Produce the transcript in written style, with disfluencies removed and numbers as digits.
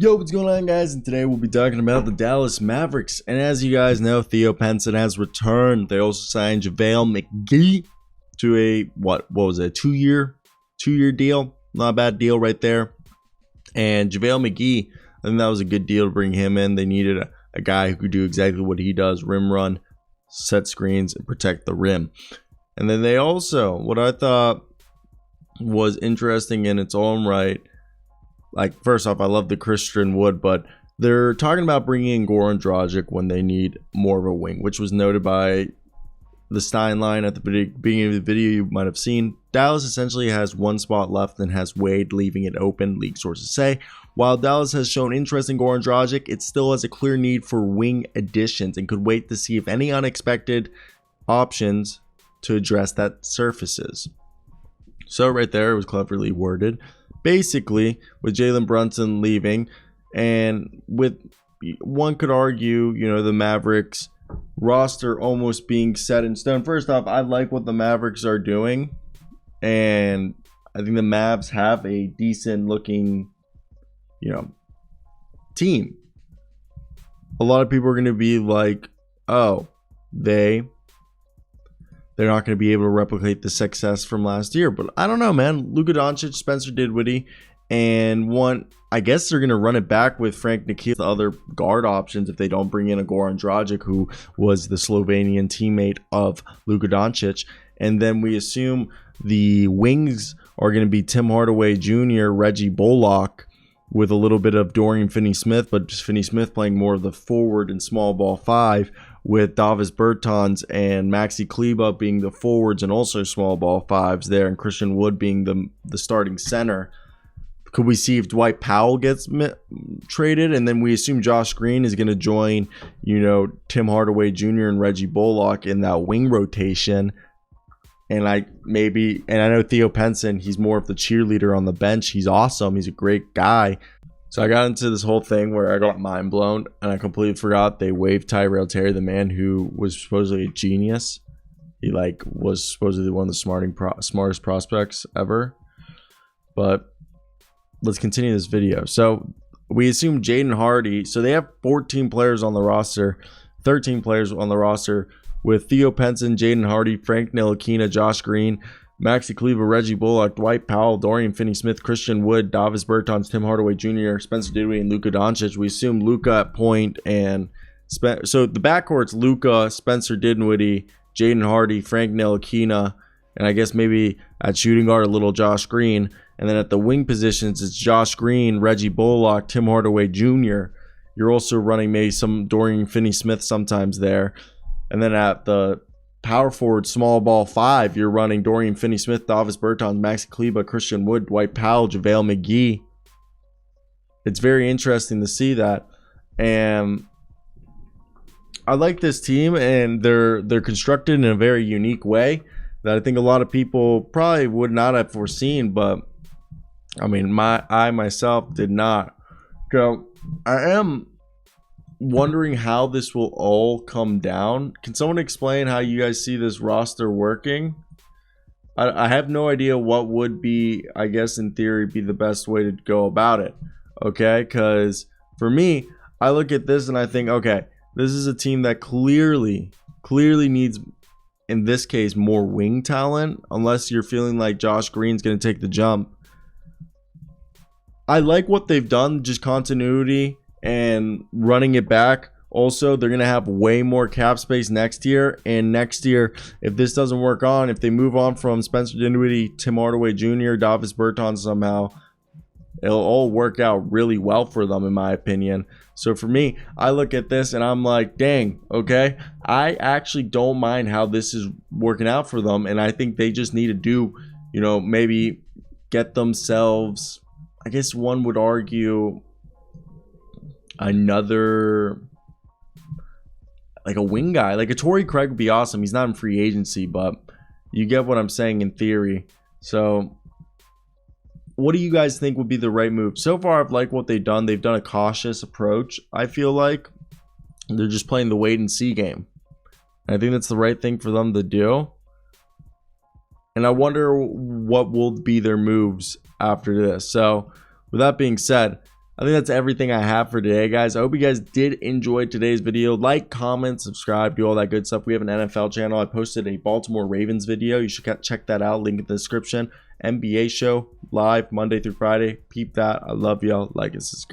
Yo, what's going on, guys? And today we'll be talking about the Dallas Mavericks. And as you guys know, Theo Pinson has returned. They also signed JaVale McGee to a what was it? Two-year deal. Not a bad deal right there. And JaVale McGee, I think that was a good deal to bring him in. They needed a guy who could do exactly what he does: rim run, set screens, and protect the rim. And then they also, what I thought was interesting in its own right, like, first off, I love the Christian Wood, but they're talking about bringing in Goran Dragic when they need more of a wing, which was noted by the Stein line at the beginning of the video you might have seen. Dallas essentially has one spot left and has Wade leaving it open, league sources say. While Dallas has shown interest in Goran Dragic, it still has a clear need for wing additions and could wait to see if any unexpected options to address that surfaces. So right there, it was cleverly worded. Basically, with Jalen Brunson leaving, and with, one could argue, the Mavericks roster almost being set in stone. First off, I like what the Mavericks are doing, and I think the Mavs have a decent looking, team. A lot of people are going to be like, oh, they're not going to be able to replicate the success from last year. But I don't know, man. Luka Doncic, Spencer Dinwiddie, and I guess they're going to run it back with Frank Ntilikina, the other guard options, if they don't bring in a Goran Dragic, who was the Slovenian teammate of Luka Doncic. And then we assume the wings are going to be Tim Hardaway Jr., Reggie Bullock, with a little bit of Dorian Finney-Smith, but just Finney-Smith playing more of the forward and small ball five, with Davis Bertans and Maxi Kleber being the forwards and also small ball fives there, and Christian Wood being the starting center. Could we see if Dwight Powell gets traded? And then we assume Josh Green is going to join, Tim Hardaway Jr. and Reggie Bullock in that wing rotation. And I know Theo Pinson, he's more of the cheerleader on the bench. He's awesome. He's a great guy. So I got into this whole thing where I got mind blown, and I completely forgot they waived Tyrell Terry, the man who was supposedly a genius. He was supposedly one of the smartest prospects ever. But let's continue this video. So we assume Jaden Hardy. So they have 14 players on the roster, 13 players on the roster, with Theo Pinson, Jaden Hardy, Frank Ntilikina, Josh Green, Maxi Kleber, Reggie Bullock, Dwight Powell, Dorian Finney-Smith, Christian Wood, Davis Bertans, Tim Hardaway Jr., Spencer Dinwiddie, and Luka Doncic. We assume Luka at point, and so the backcourt's Luka, Spencer Dinwiddie, Jaden Hardy, Frank Ntilikina, and I guess maybe at shooting guard a little Josh Green. And then at the wing positions, it's Josh Green, Reggie Bullock, Tim Hardaway Jr. You're also running maybe some Dorian Finney-Smith sometimes there. And then at the power forward small ball five, you're running Dorian Finney-Smith, Davis Bertans, Maxi Kleber, Christian Wood, Dwight Powell, JaVale McGee. It's very interesting to see that. And I like this team, and they're constructed in a very unique way that I think a lot of people probably would not have foreseen. But I mean, I myself did not. So I am wondering how this will all come down. Can someone explain how you guys see this roster working? I have no idea what would be, I guess in theory, be the best way to go about it. Okay, because for me, I look at this and I think, okay, this is a team that clearly needs, in this case, more wing talent, unless you're feeling like Josh Green's going to take the jump. I like what they've done, just continuity and running it back. Also, they're going to have way more cap space next year. And next year, if this doesn't work on, if they move on from Spencer Dinwiddie, Tim Hardaway Jr., Davis Bertans somehow, it'll all work out really well for them, in my opinion. So for me, I look at this and I'm like, dang, okay, I actually don't mind how this is working out for them. And I think they just need to do, maybe get themselves, I guess one would argue, another, like a wing guy. Like a Torrey Craig would be awesome. He's not in free agency, but you get what I'm saying in theory. So what do you guys think would be the right move? So far, I've liked what they've done. They've done a cautious approach. I feel like they're just playing the wait and see game. I think that's the right thing for them to do. And I wonder what will be their moves after this. So with that being said, I think that's everything I have for today, guys. I hope you guys did enjoy today's video. Like, comment, subscribe, do all that good stuff. We have an NFL channel. I posted a Baltimore Ravens video. You should check that out. Link in the description. NBA show live Monday through Friday. Peep that. I love y'all. Like and subscribe.